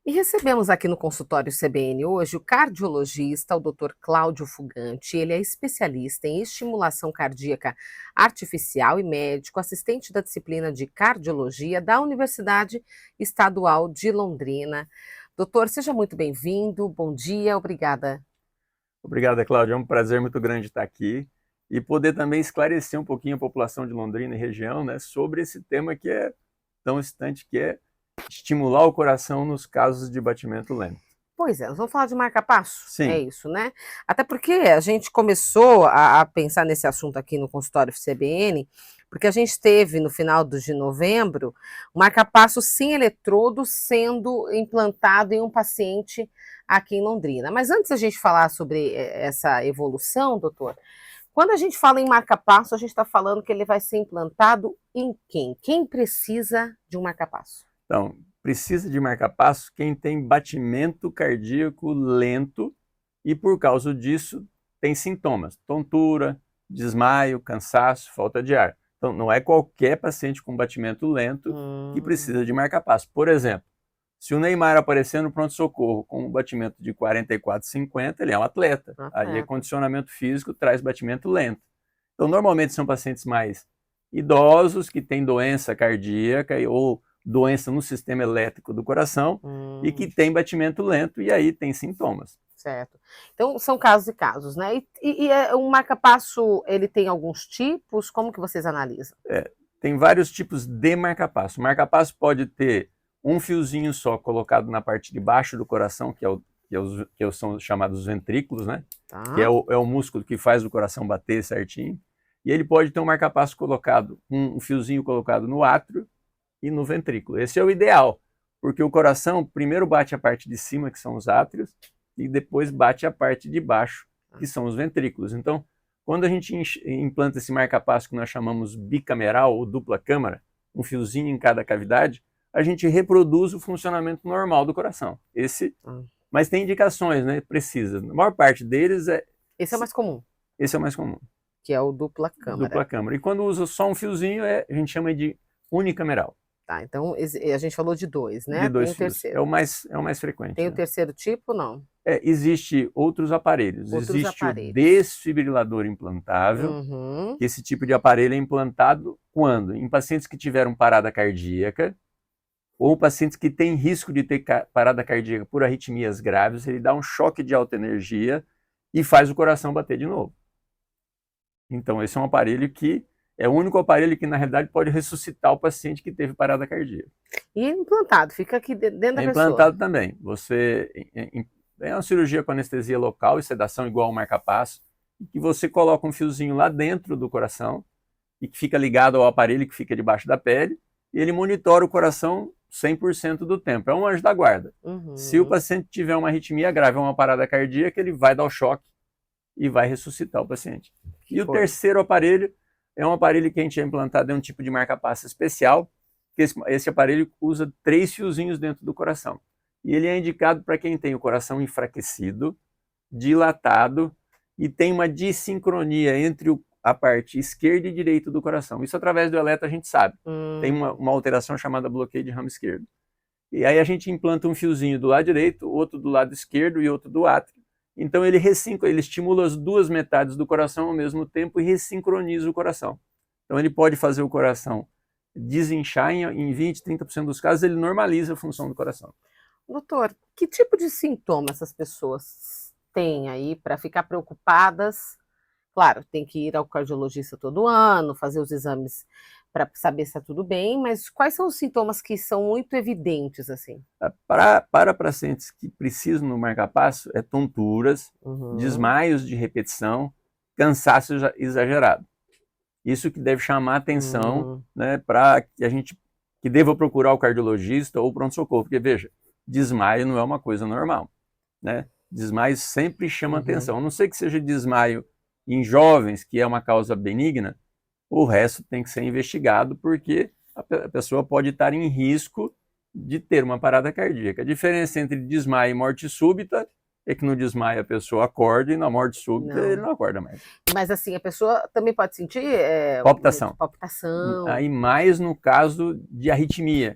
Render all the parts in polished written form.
E recebemos aqui no consultório CBN hoje o cardiologista, o Dr. Cláudio Fugante. Ele é especialista em estimulação cardíaca artificial e médico, assistente da disciplina de cardiologia da Universidade Estadual de Londrina. Doutor, seja muito bem-vindo. Bom dia, obrigada. Obrigado, Cláudia. É um prazer muito grande estar aqui e poder também esclarecer um pouquinho a população de Londrina e região, né, sobre esse tema que é tão distante, que é estimular o coração nos casos de batimento lento. Pois é, nós vamos falar de marca-passo, é Sim, isso, né? Até porque a gente começou a pensar nesse assunto aqui no consultório CBN, porque a gente teve no final de novembro um marca-passo sem eletrodo sendo implantado em um paciente aqui em Londrina. Mas antes da gente falar sobre essa evolução, doutor, quando a gente fala em marca-passo, a gente está falando que ele vai ser implantado em quem? Quem precisa de um marca-passo? então, precisa de marca-passo quem tem batimento cardíaco lento e, por causa disso, tem sintomas, tontura, desmaio, cansaço, falta de ar. Então, não é qualquer paciente com batimento lento que Hum, precisa de marca-passo. Por exemplo, se o Neymar aparecer no pronto-socorro com um batimento de 44, 50, ele é um atleta. Aí é atleta. condicionamento físico, traz batimento lento. Então, normalmente são pacientes mais idosos que têm doença cardíaca ou doença no sistema elétrico do coração e que Hum. têm batimento lento e aí tem sintomas. Certo. Então são casos e casos, né? O marca-passo, ele tem alguns tipos? Como que vocês analisam? É, tem vários tipos de marca-passo. Marca-passo pode ter um fiozinho só colocado na parte de baixo do coração, que são chamados ventrículos, né? Que Tá? é o músculo que faz o coração bater certinho. E ele pode ter um marca-passo colocado, um fiozinho colocado no átrio e no ventrículo. Esse é o ideal, porque o coração primeiro bate a parte de cima, que são os átrios, e depois bate a parte de baixo, que são os ventrículos. Então, quando a gente implanta esse marca-passo que nós chamamos bicameral ou dupla câmara, um fiozinho em cada cavidade, a gente reproduz o funcionamento normal do coração. Hum. Mas tem indicações, né? Precisa. A maior parte deles Esse é o mais comum, esse é o mais comum, que é o dupla dupla câmara. câmara. E quando usa só um fiozinho, a gente chama de unicameral, Tá, então a gente falou de dois, de né? Tem dois o fios. terceiro. É o mais Tem frequente, o né? terceiro tipo, não? Existe outros aparelhos. Outros Existe o aparelhos. desfibrilador implantável, Uhum. que esse tipo de aparelho é implantado quando? Em pacientes que tiveram parada cardíaca ou pacientes que têm risco de ter parada cardíaca por arritmias graves, ele dá um choque de alta energia e faz o coração bater de novo. Então, esse é um aparelho que é o único aparelho que, na realidade, pode ressuscitar o paciente que teve parada cardíaca. E implantado, fica aqui dentro da É pessoa. implantado também. É uma cirurgia com anestesia local e sedação igual ao marca-passo, que você coloca um fiozinho lá dentro do coração e que fica ligado ao aparelho que fica debaixo da pele e ele monitora o coração 100% do tempo. É um anjo da guarda. Se o Uhum. paciente tiver uma arritmia grave, uma parada cardíaca, ele vai dar o choque e vai ressuscitar o paciente. Que E o coisa. terceiro aparelho é um aparelho que a gente é implantado, é um tipo de marca-passo especial, que esse aparelho usa 3 fiozinhos dentro do coração. E ele é indicado para quem tem o coração enfraquecido, dilatado e tem uma dissincronia entre a parte esquerda e direita do coração. Isso através do eletro a gente sabe. Tem Hum. uma alteração chamada bloqueio de ramo esquerdo. E aí a gente implanta um fiozinho do lado direito, outro do lado esquerdo e outro do átrio. Então ele estimula as duas metades do coração ao mesmo tempo e ressincroniza o coração. Então ele pode fazer o coração desinchar em 20, 30% dos casos, ele normaliza a função do coração. Doutor, que tipo de sintoma essas pessoas têm aí para ficar preocupadas? Claro, tem que ir ao cardiologista todo ano, fazer os exames para saber se está tudo bem, mas quais são os sintomas que são muito evidentes assim? Para pacientes que precisam no marca-passo, é tonturas, Uhum, desmaios de repetição, cansaço exagerado. Isso que deve chamar a atenção, hum, né, para que a gente que deva procurar o cardiologista ou o pronto-socorro, porque veja, desmaio não é uma coisa normal, né? Desmaio sempre chama uhum. atenção. A não ser que seja desmaio em jovens, que é uma causa benigna, o resto tem que ser investigado, porque a pessoa pode estar em risco de ter uma parada cardíaca. A diferença entre desmaio e morte súbita é que no desmaio a pessoa acorda e na morte súbita ele não acorda mais. Mas assim, a pessoa também pode sentir palpitação. Aí mais no caso de arritmia,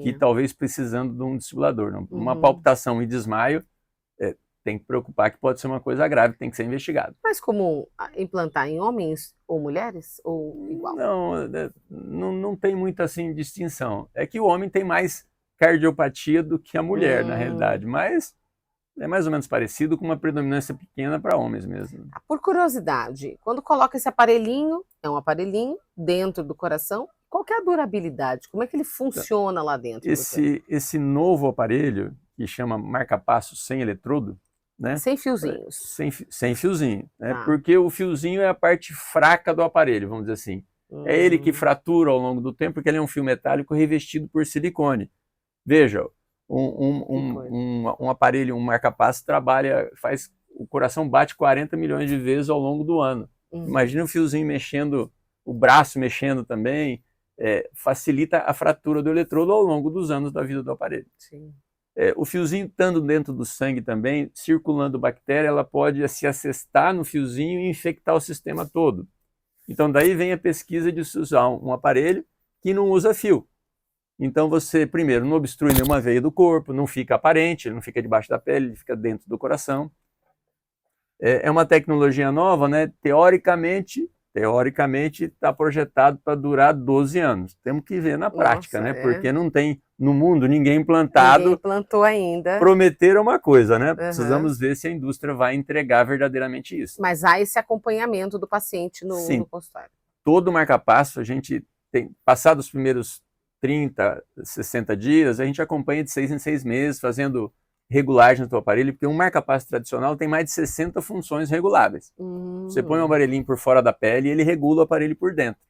que talvez precisando de um desfibrilador. Uma palpitação e desmaio tem que preocupar, que pode ser uma coisa grave, tem que ser investigado. Mais comum implantar em homens ou mulheres, ou igual? Não tem muita assim distinção. É que o homem tem mais cardiopatia do que a mulher, na realidade, mas é mais ou menos parecido, com uma predominância pequena para homens mesmo. Por curiosidade, quando coloca esse aparelhinho, é um aparelhinho dentro do coração, qual que é a durabilidade? Como é que ele funciona lá dentro? Esse novo aparelho, que chama marca-passo sem eletrodo, né? Sem fiozinhos. Sem fiozinho, né? Porque o fiozinho é a parte fraca do aparelho, vamos dizer assim. É ele que fratura ao longo do tempo, porque ele é um fio metálico revestido por silicone. Veja, um aparelho, um marca-passo faz o coração bate 40 milhões de vezes ao longo do ano. Imagina o fiozinho mexendo, o braço mexendo também, facilita a fratura do eletrodo ao longo dos anos da vida do aparelho. Sim. O fiozinho estando dentro do sangue também, circulando bactéria, ela pode se assestar no fiozinho e infectar o sistema todo. Então daí vem a pesquisa de se usar um aparelho que não usa fio. Então você, primeiro, não obstrui nenhuma veia do corpo, não fica aparente, ele não fica debaixo da pele, ele fica dentro do coração. É uma tecnologia nova, né? Teoricamente está projetado para durar 12 anos. Temos que ver na prática, né? Porque não tem no mundo ninguém implantado. Ninguém implantou ainda. Prometeram uma coisa, né? Precisamos ver se a indústria vai entregar verdadeiramente isso. Mas há esse acompanhamento do paciente no consultório. Todo marca-passo, a gente tem, passado os primeiros 30, 60 dias, a gente acompanha de 6 em 6 meses, fazendo regulagem do aparelho, porque um marca-passo tradicional tem mais de 60 funções reguláveis. Você põe um aparelhinho por fora da pele e ele regula o aparelho por dentro.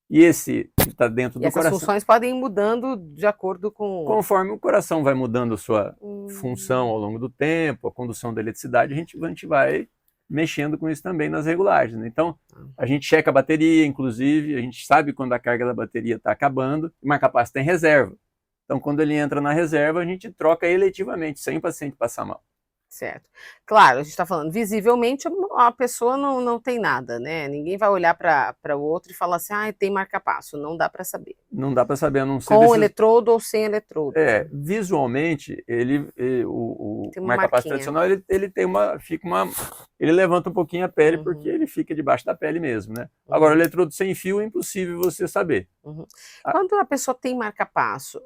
E esse que está dentro do coração... essas funções podem ir mudando de acordo com... Conforme o coração vai mudando a sua função ao longo do tempo, a condução da eletricidade, a gente vai mexendo com isso também nas regulagens. Então, a gente checa a bateria, inclusive, a gente sabe quando a carga da bateria está acabando, o marca-passo tem reserva. Então, quando ele entra na reserva, a gente troca eletivamente, sem o paciente passar mal. Certo. Claro, a gente está falando, visivelmente a pessoa não tem nada, né? Ninguém vai olhar para o outro e falar assim, tem marca-passo, não dá para saber. Não dá para saber, a não ser... Com eletrodo ou sem eletrodo. Visualmente, o marca-passo tradicional, ele levanta um pouquinho a pele, porque ele fica debaixo da pele mesmo, né? Agora, o eletrodo sem fio é impossível você saber. Quando a pessoa tem marca-passo,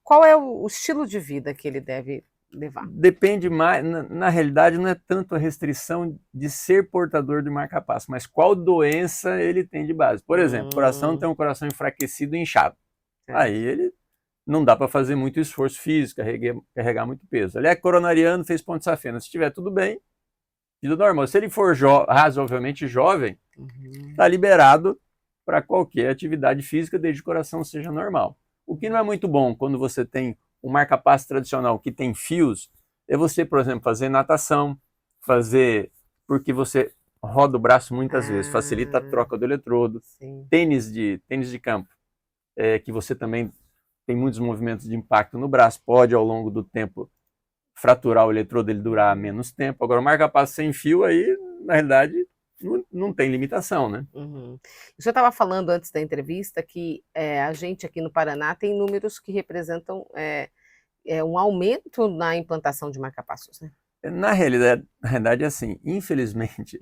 qual é o estilo de vida que ele deve levar? Depende mais, na realidade não é tanto a restrição de ser portador de marca-passo, mas qual doença ele tem de base. Por exemplo, o coração tem um coração enfraquecido e inchado. Aí ele não dá para fazer muito esforço físico, carregar muito peso. Ele é coronariano, fez ponte safena. Se estiver tudo bem, vida normal. Se ele for razoavelmente jovem, está liberado para qualquer atividade física, desde que o coração seja normal. O que não é muito bom quando você tem um marca-passo tradicional que tem fios, é você, por exemplo, fazer natação, porque você roda o braço muitas vezes, facilita a troca do eletrodo. Tênis de campo, que você também tem muitos movimentos de impacto no braço, pode ao longo do tempo fraturar o eletrodo, ele durar menos tempo. Agora, o marca-passo sem fio, aí, na realidade, não tem limitação, né? O senhor estava falando antes da entrevista que a gente aqui no Paraná tem números que representam um aumento na implantação de marca-passos, né? Na realidade é assim, infelizmente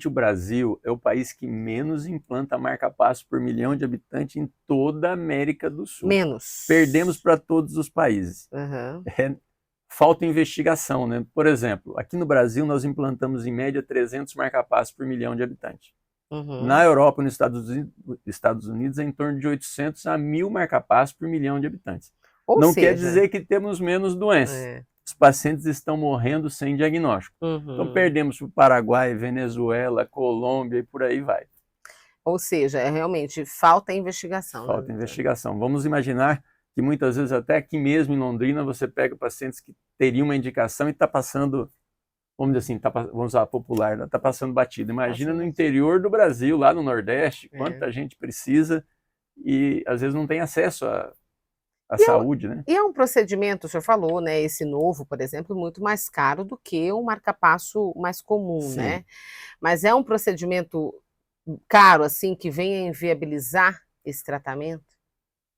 o Brasil é o país que menos implanta marca-passo por milhão de habitantes em toda a América do Sul. Menos. Perdemos para todos os países. Falta investigação, né? Por exemplo, aqui no Brasil nós implantamos em média 300 marca-passos por milhão de habitantes. Na Europa e nos Estados Unidos é em torno de 800 a 1.000 marca-passos por milhão de habitantes. Não quer dizer que temos menos doenças. Os pacientes estão morrendo sem diagnóstico. Então perdemos para o Paraguai, Venezuela, Colômbia e por aí vai. Ou seja, realmente falta investigação. Falta investigação. Vamos imaginar que muitas vezes até aqui mesmo em Londrina você pega pacientes que teriam uma indicação e está passando, vamos dizer assim, vamos usar popular, está passando batido. Imagina no interior do Brasil, lá no Nordeste, quanta gente precisa e às vezes não tem acesso a a saúde, né? E é um procedimento, o senhor falou, né, esse novo, por exemplo, muito mais caro do que o marca-passo mais comum, Sim. né? Mas é um procedimento caro, assim, que venha inviabilizar esse tratamento?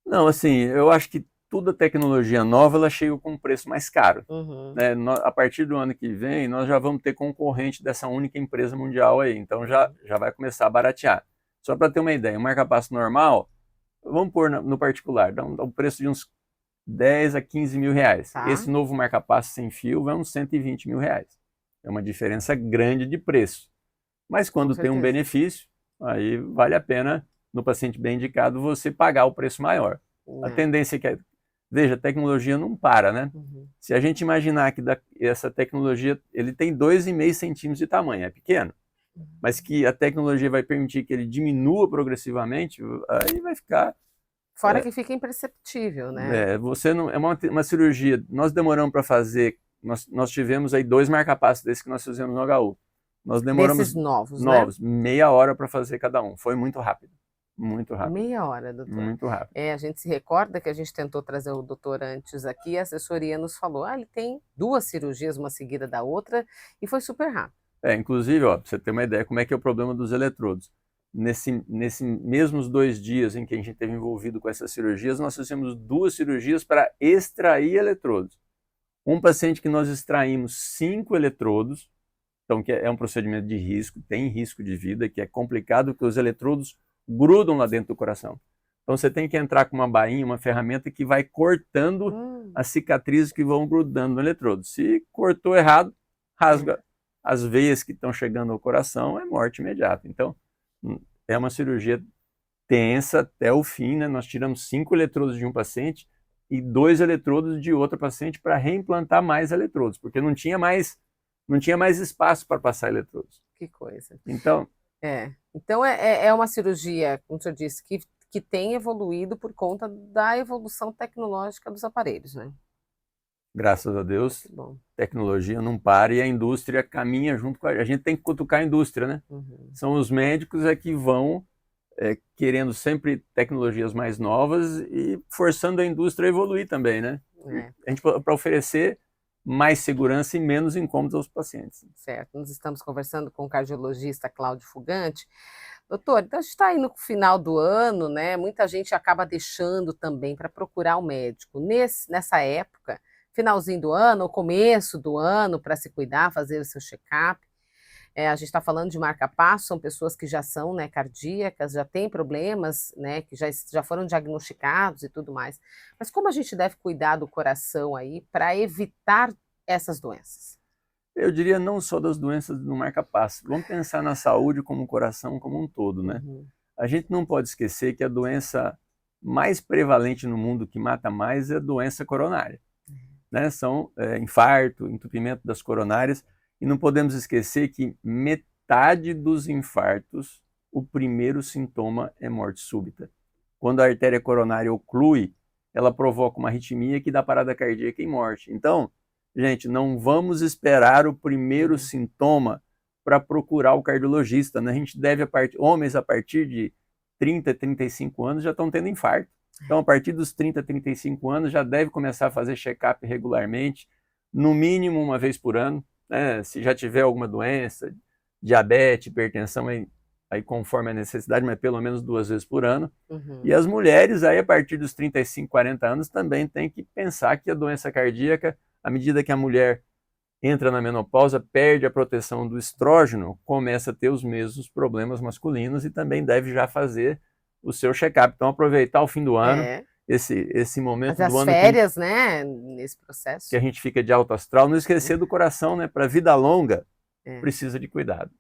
Não, assim, eu acho que toda tecnologia nova, ela chega com um preço mais caro. Uhum. Né? A partir do ano que vem, nós já vamos ter concorrente dessa única empresa mundial aí, então já vai começar a baratear. Só para ter uma ideia, um marca-passo normal, vamos pôr no particular, dá um preço de uns 10 a 15 mil reais. Tá, Esse novo marca-passo sem fio vai uns 120 mil reais. É uma diferença grande de preço. Mas com quando tem um certeza. benefício, aí vale a pena, no paciente bem indicado, você pagar o preço maior. A É. tendência é que, veja, a tecnologia não para, né? Uhum. Se a gente imaginar que essa tecnologia, ele tem 2,5 centímetros de tamanho, é pequeno, mas que a tecnologia vai permitir que ele diminua progressivamente, aí vai ficar. Fora que fica imperceptível, né? Você não, é uma cirurgia, nós demoramos para fazer, nós tivemos aí 2 marca-passos desses que nós fizemos no HU. Nós Desses demoramos novos, né? novos, meia hora para fazer cada um. Foi muito rápido. Muito rápido. Meia hora, doutor. Muito rápido. É, a gente se recorda que a gente tentou trazer o doutor antes aqui, a assessoria nos falou, ele tem 2 cirurgias, uma seguida da outra, e foi super rápido. Inclusive, ó, pra você ter uma ideia como é que é o problema dos eletrodos. Nesse mesmos 2 dias em que a gente esteve envolvido com essas cirurgias, nós fizemos 2 cirurgias para extrair eletrodos. Um paciente que nós extraímos 5 eletrodos, então que é um procedimento de risco, tem risco de vida, que é complicado, porque os eletrodos grudam lá dentro do coração. Então você tem que entrar com uma bainha, uma ferramenta que vai cortando as cicatrizes que vão grudando no eletrodo. Se cortou errado, rasga as veias que estão chegando ao coração, é morte imediata. Então é uma cirurgia tensa até o fim, né? Nós tiramos 5 eletrodos de um paciente e 2 eletrodos de outro paciente para reimplantar mais eletrodos, porque não tinha mais espaço para passar eletrodos. Que coisa. Então, Então é uma cirurgia, como o senhor disse, que tem evoluído por conta da evolução tecnológica dos aparelhos, né? graças a Deus, Que bom. tecnologia não para e a indústria caminha junto com a gente. Tem que cutucar a indústria, né? Uhum. São os médicos que vão querendo sempre tecnologias mais novas e forçando a indústria a evoluir também, né? A gente para oferecer mais segurança e menos incômodos aos pacientes. Certo. Nós estamos conversando com o cardiologista Cláudio Fugante. Doutor, então a gente está aí no final do ano, né? Muita gente acaba deixando também para procurar o médico. Nessa época, finalzinho do ano, ou começo do ano, para se cuidar, fazer o seu check-up. A gente está falando de marca-passo, são pessoas que já são, né, cardíacas, já têm problemas, né, que já foram diagnosticados e tudo mais. Mas como a gente deve cuidar do coração aí para evitar essas doenças? Eu diria não só das doenças no marca-passo. Vamos pensar na saúde como o coração como um todo, né? Uhum. A gente não pode esquecer que a doença mais prevalente no mundo, que mata mais, é a doença coronária. Né? São infarto, entupimento das coronárias, e não podemos esquecer que metade dos infartos, o primeiro sintoma é morte súbita. Quando a artéria coronária oclui, ela provoca uma arritmia que dá parada cardíaca e morte. Então, gente, não vamos esperar o primeiro sintoma para procurar o cardiologista, né? A gente deve, homens a partir de 30, 35 anos já estão tendo infarto. Então, a partir dos 30, 35 anos, já deve começar a fazer check-up regularmente, no mínimo uma vez por ano, né? Se já tiver alguma doença, diabetes, hipertensão, aí conforme a necessidade, mas pelo menos 2 vezes por ano. Uhum. E as mulheres, aí a partir dos 35, 40 anos, também tem que pensar que a doença cardíaca, à medida que a mulher entra na menopausa, perde a proteção do estrógeno, começa a ter os mesmos problemas masculinos e também deve já fazer o seu check-up. Então, aproveitar o fim do ano, esse momento Mas do as ano férias, né, nesse processo. que a gente fica de alto astral, não esquecer do coração, né? Para a vida longa, precisa de cuidado.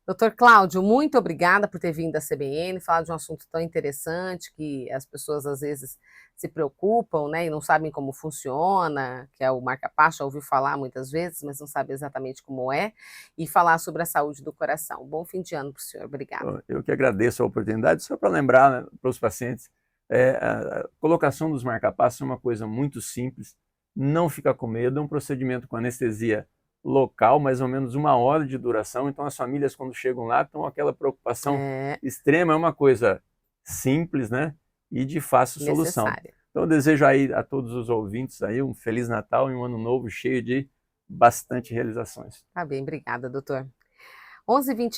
Doutor Cláudio, muito obrigada por ter vindo à CBN, falar de um assunto tão interessante que as pessoas às vezes se preocupam, né, e não sabem como funciona, que é o marca-passo, já ouviu falar muitas vezes, mas não sabe exatamente como é, e falar sobre a saúde do coração. Bom fim de ano para o senhor, obrigada. Eu que agradeço a oportunidade, só para lembrar, né, para os pacientes, a colocação dos marca-passos é uma coisa muito simples, não fica com medo, é um procedimento com anestesia local, mais ou menos 1 hora de duração, então as famílias quando chegam lá estão com aquela preocupação extrema, é uma coisa simples, né, e de fácil solução. Então eu desejo aí a todos os ouvintes aí um Feliz Natal e um Ano Novo cheio de bastante realizações. Tá bem, obrigada, doutor. 11h20